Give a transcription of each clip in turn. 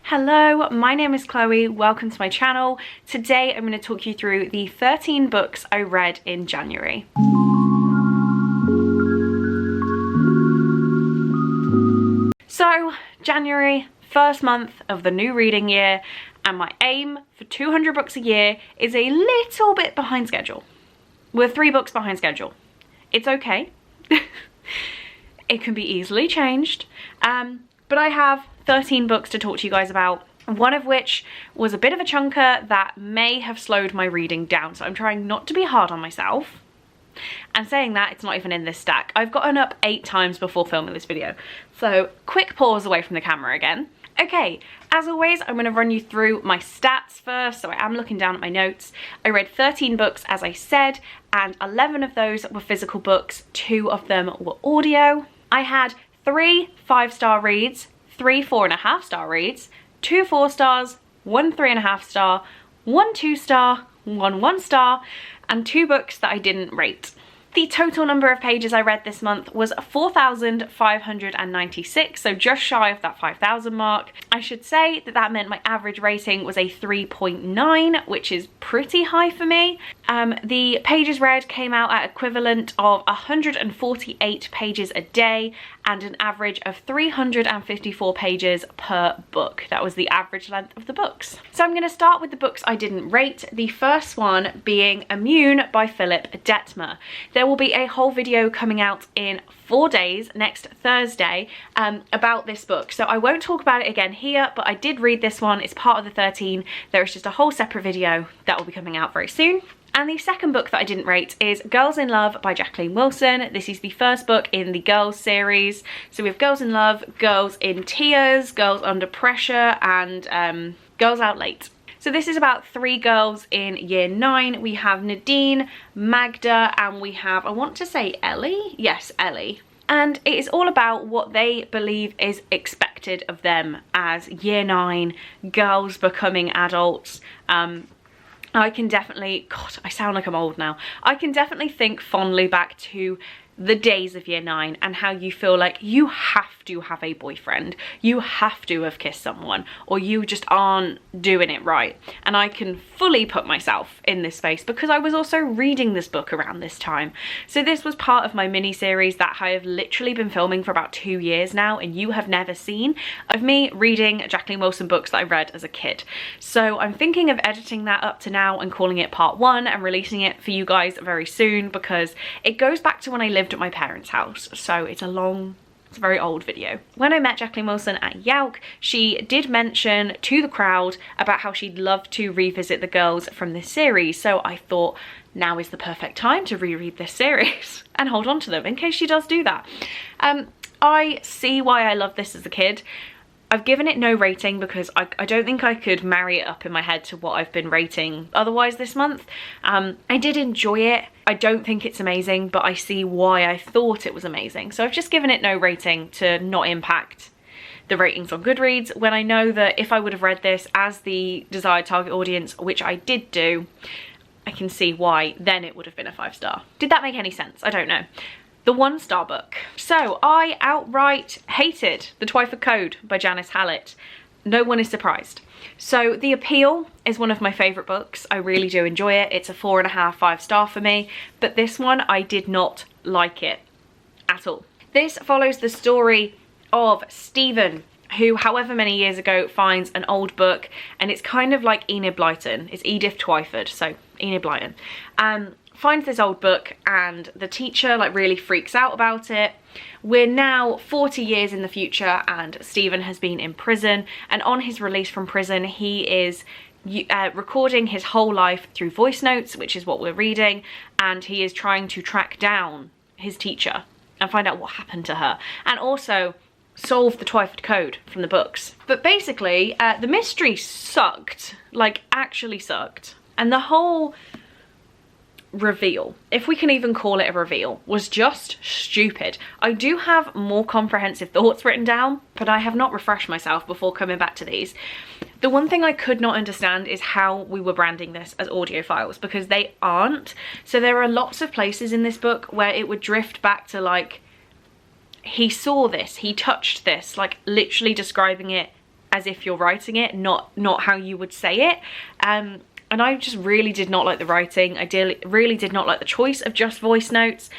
Hello, my name is Chloe, welcome to my channel. Today I'm going to talk you through the 13 books I read in January. So, January, first month of the new reading year, and my aim for 200 books a year is a little bit behind schedule. We're 3 books behind schedule. It's okay. It can be easily changed. But I have 13 books to talk to you guys about, one of which was a bit of a chunker that may have slowed my reading down, so I'm trying not to be hard on myself. And saying that, it's not even in this stack. I've gotten up 8 times before filming this video, so quick pause away from the camera again. Okay, as always, I'm going to run you through my stats first, so I am looking down at my notes. I read 13 books, as I said, and 11 of those were physical books, 2 of them were audio. I had 3 5-star reads, 3 4.5-star reads, 2 4 stars, 1 3.5 star, 1 2-star, 1 1-star, and 2 books that I didn't rate. The total number of pages I read this month was 4,596, so just shy of that 5,000 mark. I should say that that meant my average rating was a 3.9, which is pretty high for me. The pages read came out at equivalent of 148 pages a day and an average of 354 pages per book. That was the average length of the books. So I'm going to start with the books I didn't rate, the first one being Immune by Philip Detmer. There will be a whole video coming out in 4 days, next Thursday, about this book. So I won't talk about it again here, but I did read this one. It's part of the 13. There is just a whole separate video that will be coming out very soon. And the second book that I didn't rate is Girls in Love by Jacqueline Wilson. This is the first book in the Girls series. So we have Girls in Love, Girls in Tears, Girls Under Pressure, and Girls Out Late. So this is about 3 girls in year 9. We have Nadine, Magda, and we have, I want to say Ellie? Yes, Ellie. And it is all about what they believe is expected of them as year 9 girls becoming adults. I can definitely, God, I sound like I'm old now. I can definitely think fondly back to the days of year 9 and how you feel like you have to have a boyfriend, you have to have kissed someone, or you just aren't doing it right. And I can fully put myself in this space because I was also reading this book around this time. So this was part of my mini series that I have literally been filming for about 2 years now and you have never seen, of me reading Jacqueline Wilson books that I read as a kid. So I'm thinking of editing that up to now and calling it part 1 and releasing it for you guys very soon because it goes back to when I lived at my parents' house. So it's a very old video. When I met Jacqueline Wilson at Yauk, she did mention to the crowd about how she'd love to revisit the girls from this series. So I thought now is the perfect time to reread this series and hold on to them in case she does do that. I see why I loved this as a kid. I've given it no rating because I don't think I could marry it up in my head to what I've been rating otherwise this month. I did enjoy it. I don't think it's amazing, but I see why I thought it was amazing. So I've just given it no rating to not impact the ratings on Goodreads, when I know that if I would have read this as the desired target audience, which I did do, I can see why then it would have been a 5-star. Did that make any sense? I don't know. The 1-star book. So I outright hated The Twife of Code by Janice Hallett. No one is surprised. So The Appeal is one of my favourite books. I really do enjoy it. It's a 4.5, 5-star for me. But this one, I did not like it at all. This follows the story of Stephen, who however many years ago finds an old book, and it's kind of like Enid Blyton. It's Edith Twyford, so Enid Blyton. Finds this old book and the teacher like really freaks out about it. We're now 40 years in the future and Stephen has been in prison, and on his release from prison he is recording his whole life through voice notes, which is what we're reading, and he is trying to track down his teacher and find out what happened to her, and also solve the Twife of Code from the books. But basically the mystery sucked, like actually sucked, and the whole reveal, if we can even call it a reveal, was just stupid. I do have more comprehensive thoughts written down, but I have not refreshed myself before coming back to these. The one thing I could not understand is how we were branding this as audio files, because they aren't. So there are lots of places in this book where it would drift back to like, he saw this, he touched this, like literally describing it as if you're writing it, not how you would say it. And I just really did not like the writing. I really did not like the choice of just voice notes.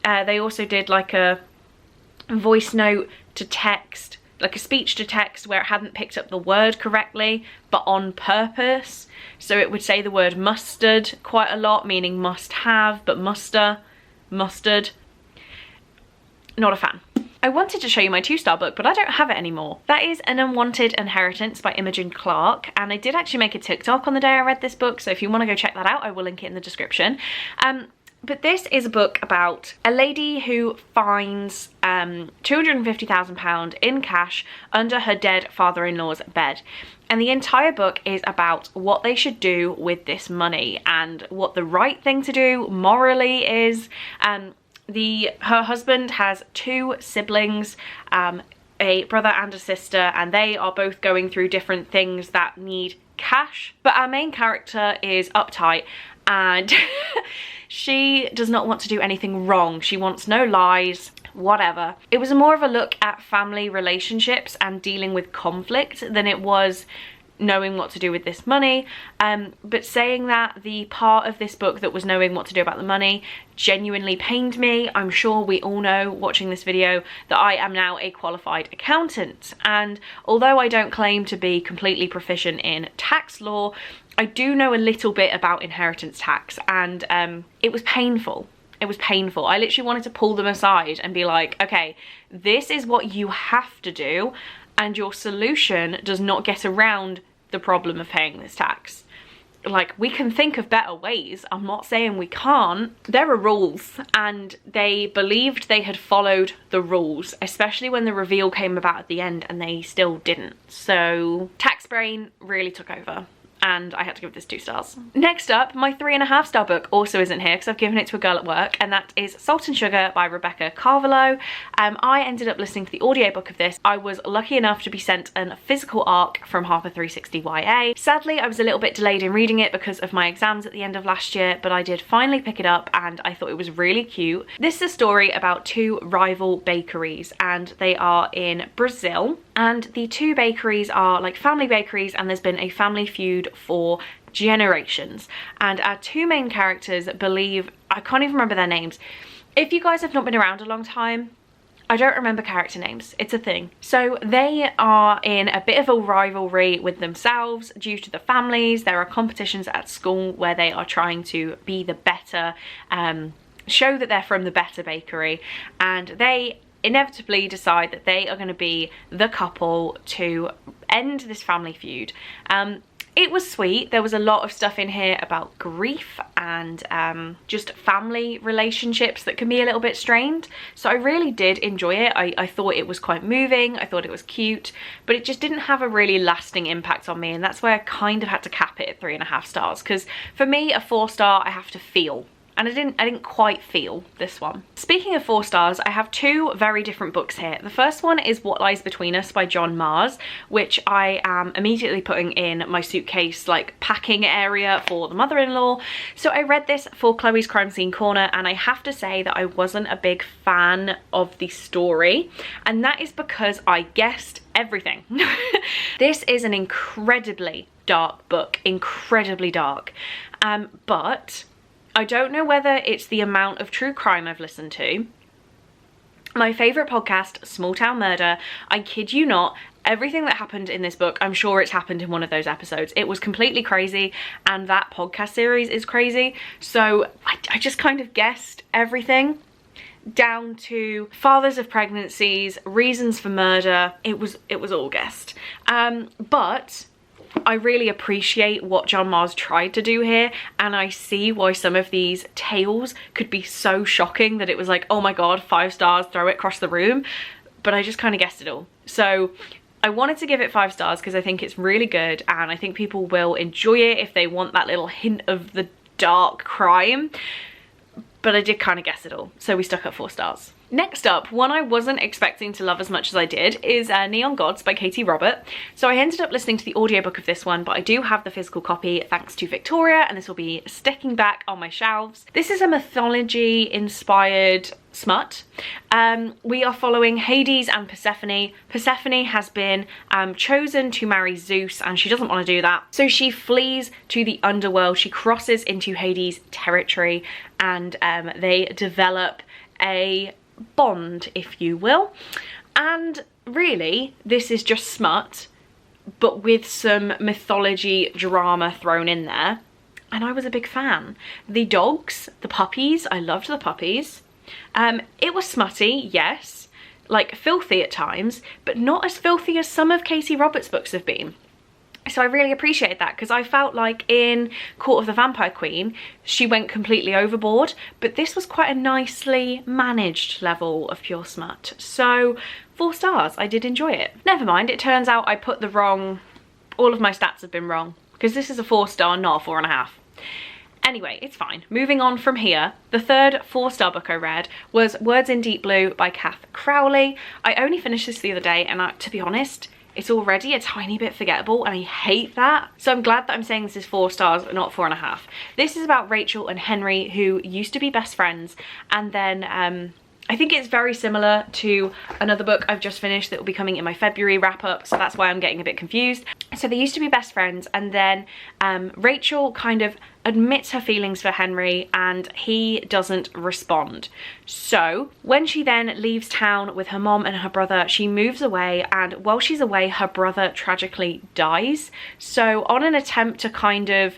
They also did like a voice note to text, like a speech to text, where it hadn't picked up the word correctly, but on purpose. So it would say the word mustard quite a lot, meaning must have, but mustard. Not a fan. I wanted to show you my 2-star book, but I don't have it anymore. That is An Unwanted Inheritance by Imogen Clark, and I did actually make a TikTok on the day I read this book, so if you want to go check that out, I will link it in the description. But this is a book about a lady who finds £250,000 in cash under her dead father-in-law's bed. And the entire book is about what they should do with this money and what the right thing to do morally is. Her husband has 2 siblings, a brother and a sister, and they are both going through different things that need cash. But our main character is uptight and she does not want to do anything wrong. She wants no lies, whatever. It was more of a look at family relationships and dealing with conflict than it was knowing what to do with this money. But saying that, the part of this book that was knowing what to do about the money genuinely pained me. I'm sure we all know, watching this video, that I am now a qualified accountant, and although I don't claim to be completely proficient in tax law, I do know a little bit about inheritance tax, and it was painful. It was painful. I literally wanted to pull them aside and be like, okay, this is what you have to do, and your solution does not get around the problem of paying this tax. Like, we can think of better ways. I'm not saying we can't. There are rules, and they believed they had followed the rules, especially when the reveal came about at the end and they still didn't. So tax brain really took over, and I had to give this 2 stars. Next up, my 3.5-star book also isn't here because I've given it to a girl at work, and that is Salt and Sugar by Rebecca Carvalho. I ended up listening to the audiobook of this. I was lucky enough to be sent a physical ARC from Harper 360 YA. Sadly, I was a little bit delayed in reading it because of my exams at the end of last year, but I did finally pick it up and I thought it was really cute. This is a story about 2 rival bakeries, and they are in Brazil. And the 2 bakeries are like family bakeries, and there's been a family feud for generations. And our 2 main characters believe, I can't even remember their names. If you guys have not been around a long time, I don't remember character names. It's a thing. So they are in a bit of a rivalry with themselves due to the families. There are competitions at school where they are trying to be the better, show that they're from the better bakery, and they inevitably decide that they are going to be the couple to end this family feud. It was sweet. There was a lot of stuff in here about grief and just family relationships that can be a little bit strained. So I really did enjoy it. I thought it was quite moving. I thought it was cute, but it just didn't have a really lasting impact on me. And that's where I kind of had to cap it at 3.5 stars. Because for me, a 4-star, I have to feel. And I didn't quite feel this one. Speaking of 4 stars, I have 2 very different books here. The first one is What Lies Between Us by John Mars, which I am immediately putting in my suitcase like packing area for the mother-in-law. So I read this for Chloe's Crime Scene Corner, and I have to say that I wasn't a big fan of the story, and that is because I guessed everything. This is an incredibly dark book, incredibly dark, but I don't know whether it's the amount of true crime I've listened to. My favourite podcast, Small Town Murder, I kid you not, everything that happened in this book, I'm sure it's happened in one of those episodes. It was completely crazy, and that podcast series is crazy. So I just kind of guessed everything, down to fathers of pregnancies, reasons for murder. It was all guessed. But I really appreciate what John Mars tried to do here, and I see why some of these tales could be so shocking that it was like, oh my god, 5 stars, throw it across the room. But I just kind of guessed it all. So I wanted to give it 5 stars because I think it's really good, and I think people will enjoy it if they want that little hint of the dark crime. But I did kind of guess it all, so we stuck at 4 stars. Next up, one I wasn't expecting to love as much as I did is Neon Gods by Katie Robert. So I ended up listening to the audiobook of this one, but I do have the physical copy thanks to Victoria, and this will be sticking back on my shelves. This is a mythology-inspired smut. We are following Hades and Persephone. Persephone has been chosen to marry Zeus, and she doesn't want to do that. So she flees to the underworld. She crosses into Hades' territory, and they develop a bond, if you will. And really, this is just smut, but with some mythology drama thrown in there. And I was a big fan. The dogs, the puppies, I loved the puppies. It was smutty, yes, like filthy at times, but not as filthy as some of Casey Roberts' books have been. So I really appreciate that, because I felt like in Court of the Vampire Queen, she went completely overboard, but this was quite a nicely managed level of pure smut. So 4 stars, I did enjoy it. Never mind, it turns out I put the wrong, all of my stats have been wrong, because this is a 4-star, not a 4.5. Anyway, it's fine. Moving on from here, the third 4-star book I read was Words in Deep Blue by Kath Crowley. I only finished this the other day, and to be honest, it's already a tiny bit forgettable, and I hate that. So I'm glad that I'm saying this is 4 stars, not 4.5. This is about Rachel and Henry, who used to be best friends, and then I think it's very similar to another book I've just finished that will be coming in my February wrap up, so that's why I'm getting a bit confused. So they used to be best friends, and then Rachel kind of admits her feelings for Henry, and he doesn't respond. So when she then leaves town with her mom and her brother, she moves away, and while she's away, her brother tragically dies. So on an attempt to kind of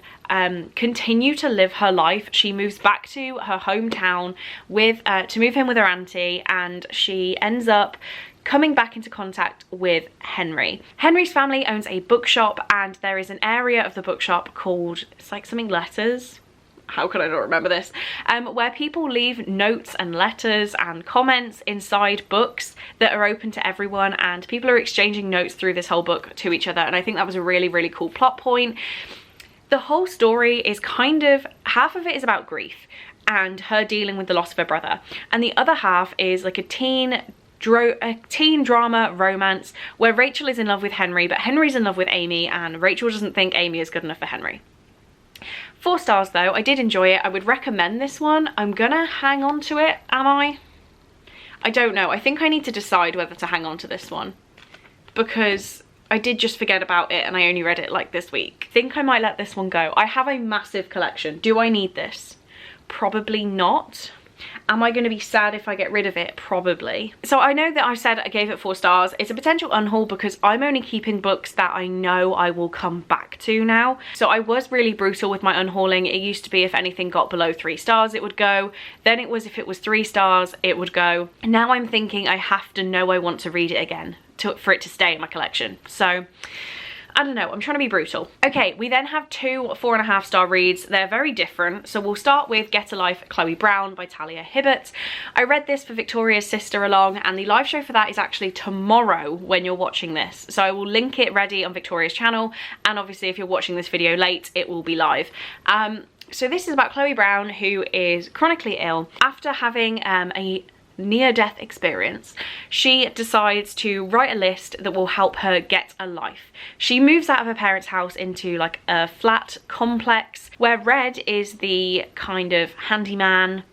continue to live her life, she moves back to her hometown with to move in with her auntie, and she ends up coming back into contact with Henry. Henry's family owns a bookshop, and there is an area of the bookshop called, it's like something letters. How could I not remember this? Where people leave notes and letters and comments inside books that are open to everyone, and people are exchanging notes through this whole book to each other, and I think that was a really, really cool plot point. The whole story is kind of, half of it is about grief and her dealing with the loss of her brother, and the other half is like a teen drama romance where Rachel is in love with Henry, but Henry's in love with Amy, and Rachel doesn't think Amy is good enough for Henry. 4 stars though, I did enjoy it. I would recommend this one. I'm gonna hang on to it, am I? I don't know. I think I need to decide whether to hang on to this one, because I did just forget about it and I only read it like this week. I think I might let this one go. I have a massive collection. Do I need this? Probably not. Am I going to be sad if I get rid of it? Probably. So I know that I said I gave it 4 stars. It's a potential unhaul because I'm only keeping books that I know I will come back to now. So I was really brutal with my unhauling. It used to be if anything got below 3 stars, it would go. Then it was if it was 3 stars, it would go. Now I'm thinking I have to know I want to read it again for it to stay in my collection. So I don't know, I'm trying to be brutal. Okay, we then have 2 4.5 star reads. They're very different. So we'll start with Get a Life, Chloe Brown by Talia Hibbert. I read this for Victoria's Sister Along, and the live show for that is actually tomorrow when you're watching this. So I will link it ready on Victoria's channel, and obviously if you're watching this video late, it will be live. So this is about Chloe Brown, who is chronically ill. After having a near-death experience, she decides to write a list that will help her get a life. She moves out of her parents' house into like a flat complex where Red is the kind of handyman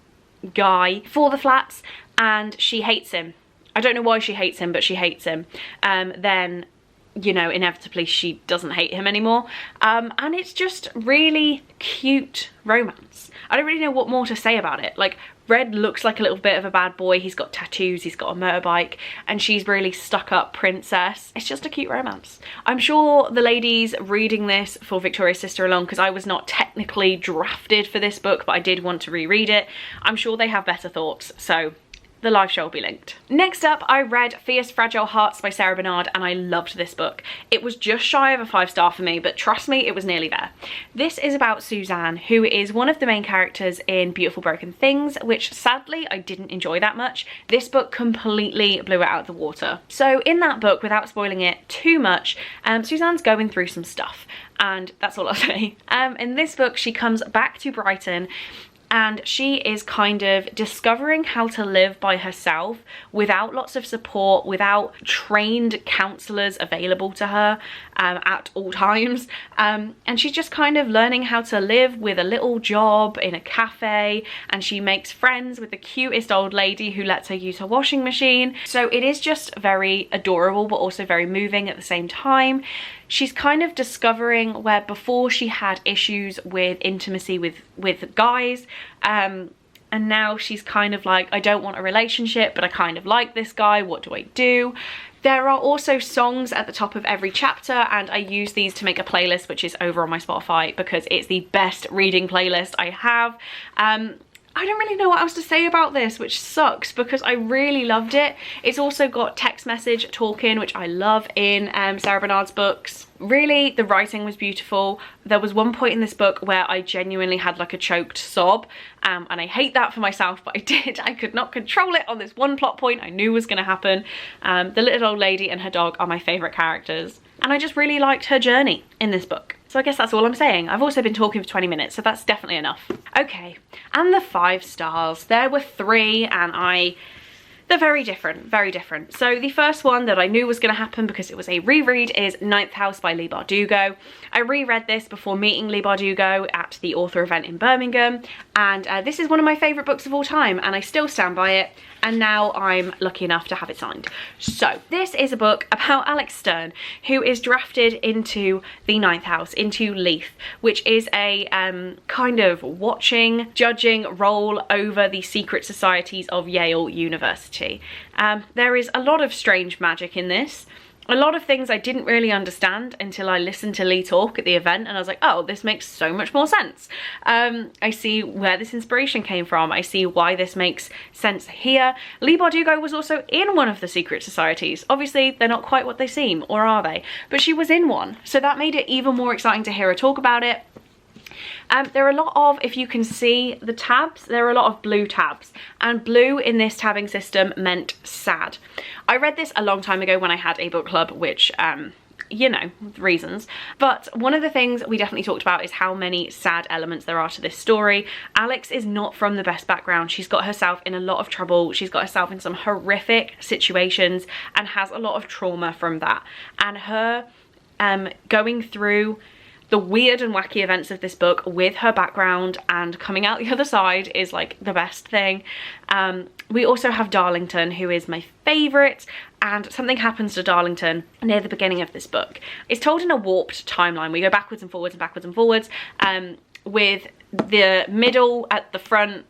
guy for the flats, and she hates him. I don't know why she hates him, but she hates him. Then, you know, inevitably she doesn't hate him anymore. And it's just really cute romance. I don't really know what more to say about it. Like, Red looks like a little bit of a bad boy. He's got tattoos, he's got a motorbike, and she's really stuck up princess. It's just a cute romance. I'm sure the ladies reading this for Victoria's Sister Along, because I was not technically drafted for this book, but I did want to reread it, I'm sure they have better thoughts, so the live show will be linked. Next up, I read Fierce Fragile Hearts by Sarah Bernard, and I loved this book. It was just shy of a 5 star for me, but trust me, it was nearly there. This is about Suzanne, who is one of the main characters in Beautiful Broken Things, which sadly I didn't enjoy that much. This book completely blew it out of the water. So in that book, without spoiling it too much, Suzanne's going through some stuff, and that's all I'll say. In this book, she comes back to Brighton and she is kind of discovering how to live by herself without lots of support, without trained counselors available to her at all times, and she's just kind of learning how to live with a little job in a cafe, and she makes friends with the cutest old lady who lets her use her washing machine. So it is just very adorable but also very moving at the same time. She's kind of discovering where before she had issues with intimacy with guys, and now she's kind of like, I don't want a relationship, but I kind of like this guy, what do I do? There are also songs at the top of every chapter, and I use these to make a playlist which is over on my Spotify because it's the best reading playlist I have. I don't really know what else to say about this, which sucks because I really loved it. It's also got text message talking, which I love in Sarah Bernard's books. Really, the writing was beautiful. There was one point in this book where I genuinely had like a choked sob, and I hate that for myself, but I did. I could not control it on this one plot point I knew was going to happen. The little old lady and her dog are my favourite characters, and I just really liked her journey in this book. So I guess that's all I'm saying. I've also been talking for 20 minutes, so that's definitely enough. Okay, and the 5 stars. There were 3, and they're very different, very different. So the first one that I knew was going to happen because it was a reread is Ninth House by Leigh Bardugo. I reread this before meeting Leigh Bardugo at the author event in Birmingham, and this is one of my favourite books of all time, and I still stand by it, and now I'm lucky enough to have it signed. So this is a book about Alex Stern, who is drafted into the Ninth House, into Leith, which is a kind of watching, judging role over the secret societies of Yale University. There is a lot of strange magic in this. A lot of things I didn't really understand until I listened to Leigh talk at the event, and I was like, oh, this makes so much more sense. I see where this inspiration came from. I see why this makes sense here. Leigh Bardugo was also in one of the secret societies. Obviously, they're not quite what they seem, or are they? But she was in one, so that made it even more exciting to hear her talk about it. There are a lot of, if you can see the tabs, there are a lot of blue tabs, and blue in this tabbing system meant sad. I read this a long time ago when I had a book club, which, you know, reasons. But one of the things we definitely talked about is how many sad elements there are to this story. Alex is not from the best background. She's got herself in a lot of trouble. She's got herself in some horrific situations and has a lot of trauma from that. And her going through the weird and wacky events of this book with her background and coming out the other side is like the best thing. We also have Darlington, who is my favourite, and something happens to Darlington near the beginning of this book. It's told in a warped timeline. We go backwards and forwards and backwards and forwards, with the middle at the front,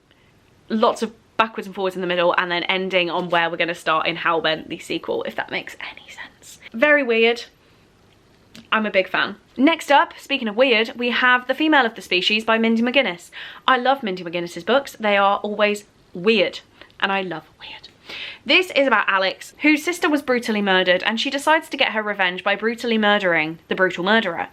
lots of backwards and forwards in the middle, and then ending on where we're going to start in Hellbent, the sequel, if that makes any sense. Very weird. I'm a big fan. Next up, speaking of weird, we have The Female of the Species by Mindy McGuinness. I love Mindy McGuinness's books. They are always weird, and I love weird. This is about Alex, whose sister was brutally murdered, and she decides to get her revenge by brutally murdering the brutal murderer.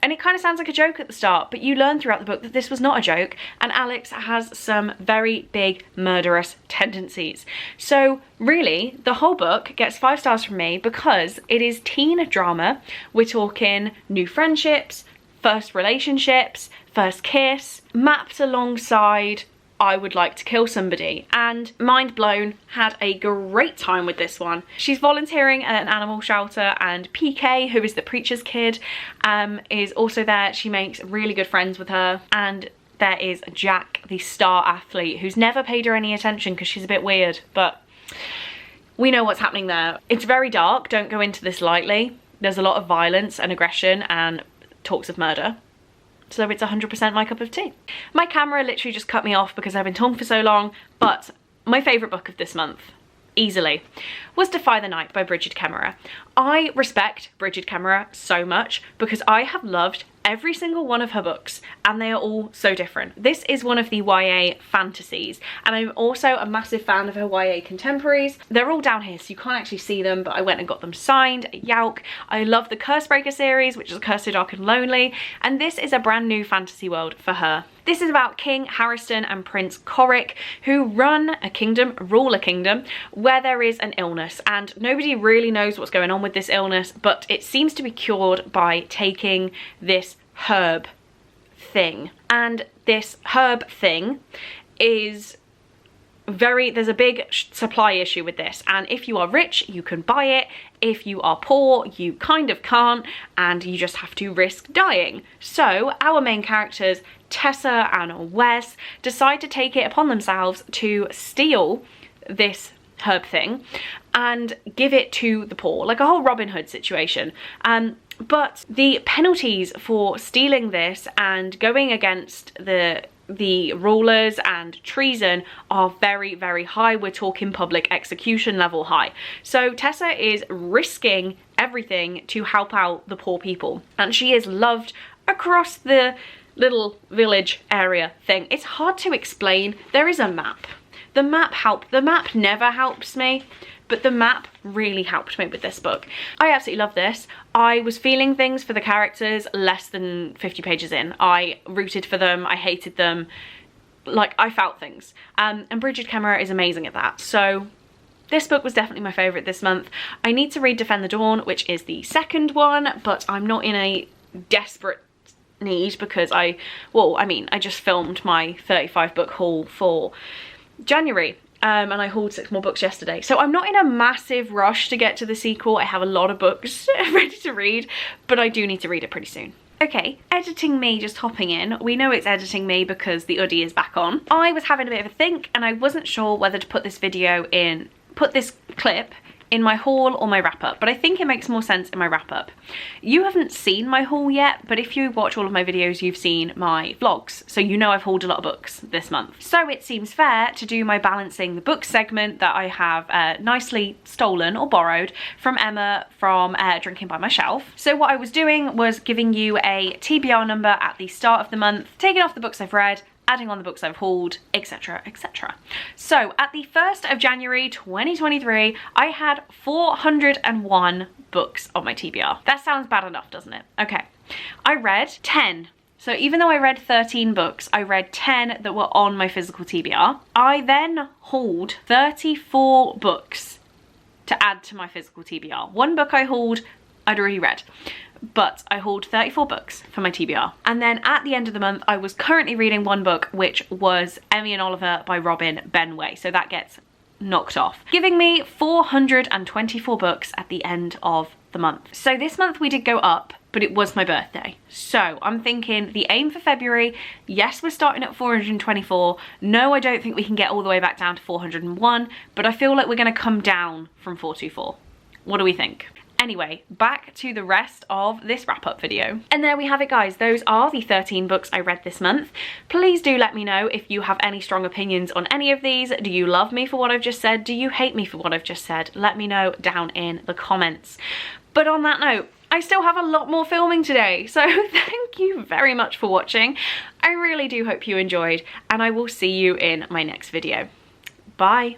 And it kind of sounds like a joke at the start, but you learn throughout the book that this was not a joke, and Alex has some very big murderous tendencies. So really, the whole book gets 5 stars from me because it is teen drama. We're talking new friendships, first relationships, first kiss, mapped alongside I would like to kill somebody, and mind blown, had a great time with this one. She's volunteering at an animal shelter, and PK, who is the preacher's kid, is also there. She makes really good friends with her, and there is Jack, the star athlete, who's never paid her any attention because she's a bit weird, but we know what's happening there. It's very dark, don't go into this lightly. There's a lot of violence and aggression and talks of murder. So it's 100% my cup of tea. My camera literally just cut me off because I've been talking for so long, but my favourite book of this month, easily, was Defy the Night by Brigid Kemmerer. I respect Brigid Kemmerer so much because I have loved every single one of her books, and they are all so different. This is one of the YA fantasies, and I'm also a massive fan of her YA contemporaries. They're all down here, so you can't actually see them, but I went and got them signed at Yowk. I love the Cursebreaker series, which is A Curse So Dark and Lonely, and this is a brand new fantasy world for her. This is about King Harriston and Prince Corrick, who run a kingdom, rule a kingdom, where there is an illness, and nobody really knows what's going on with this illness, but it seems to be cured by taking this herb thing. And this herb thing is there's a big supply issue with this, and if you are rich you can buy it, if you are poor you kind of can't, and you just have to risk dying. So our main characters, Tessa and Wes, decide to take it upon themselves to steal this herb thing and give it to the poor, like a whole Robin Hood situation. But the penalties for stealing this and going against the rulers and treason are very, very high. We're talking public execution level high. So Tessa is risking everything to help out the poor people, and she is loved across the little village area thing. It's hard to explain. There is a map. The map never helps me, but the map really helped me with this book. I absolutely love this. I was feeling things for the characters less than 50 pages in. I rooted for them, I hated them, like I felt things. And Bridget Kemmerer is amazing at that. So this book was definitely my favourite this month. I need to read Defend the Dawn, which is the second one, but I'm not in a desperate need because I just filmed my 35 book haul for January. And I hauled 6 more books yesterday. So I'm not in a massive rush to get to the sequel. I have a lot of books ready to read, but I do need to read it pretty soon. Okay, editing me just hopping in. We know it's editing me because the Uddy is back on. I was having a bit of a think and I wasn't sure whether to put this clip in my haul or my wrap up, but I think it makes more sense in my wrap up. You haven't seen my haul yet, but if you watch all of my videos, you've seen my vlogs, so you know I've hauled a lot of books this month. So it seems fair to do my balancing the book segment that I have nicely stolen or borrowed from Emma from Drinking by My Shelf. So what I was doing was giving you a TBR number at the start of the month, taking off the books I've read, adding on the books I've hauled, etc, etc. So at the 1st of January 2023, I had 401 books on my TBR. That sounds bad enough, doesn't it? Okay, I read 10. So even though I read 13 books, I read 10 that were on my physical TBR. I then hauled 34 books to add to my physical TBR. One book I hauled, I'd already read, but I hauled 34 books for my TBR. And then at the end of the month, I was currently reading one book, which was Emmy and Oliver by Robin Benway. So that gets knocked off, giving me 424 books at the end of the month. So this month we did go up, but it was my birthday. So I'm thinking the aim for February, yes, we're starting at 424. No, I don't think we can get all the way back down to 401, but I feel like we're gonna come down from 424. What do we think? Anyway, back to the rest of this wrap-up video. And there we have it, guys. Those are the 13 books I read this month. Please do let me know if you have any strong opinions on any of these. Do you love me for what I've just said? Do you hate me for what I've just said? Let me know down in the comments. But on that note, I still have a lot more filming today, so thank you very much for watching. I really do hope you enjoyed, and I will see you in my next video. Bye.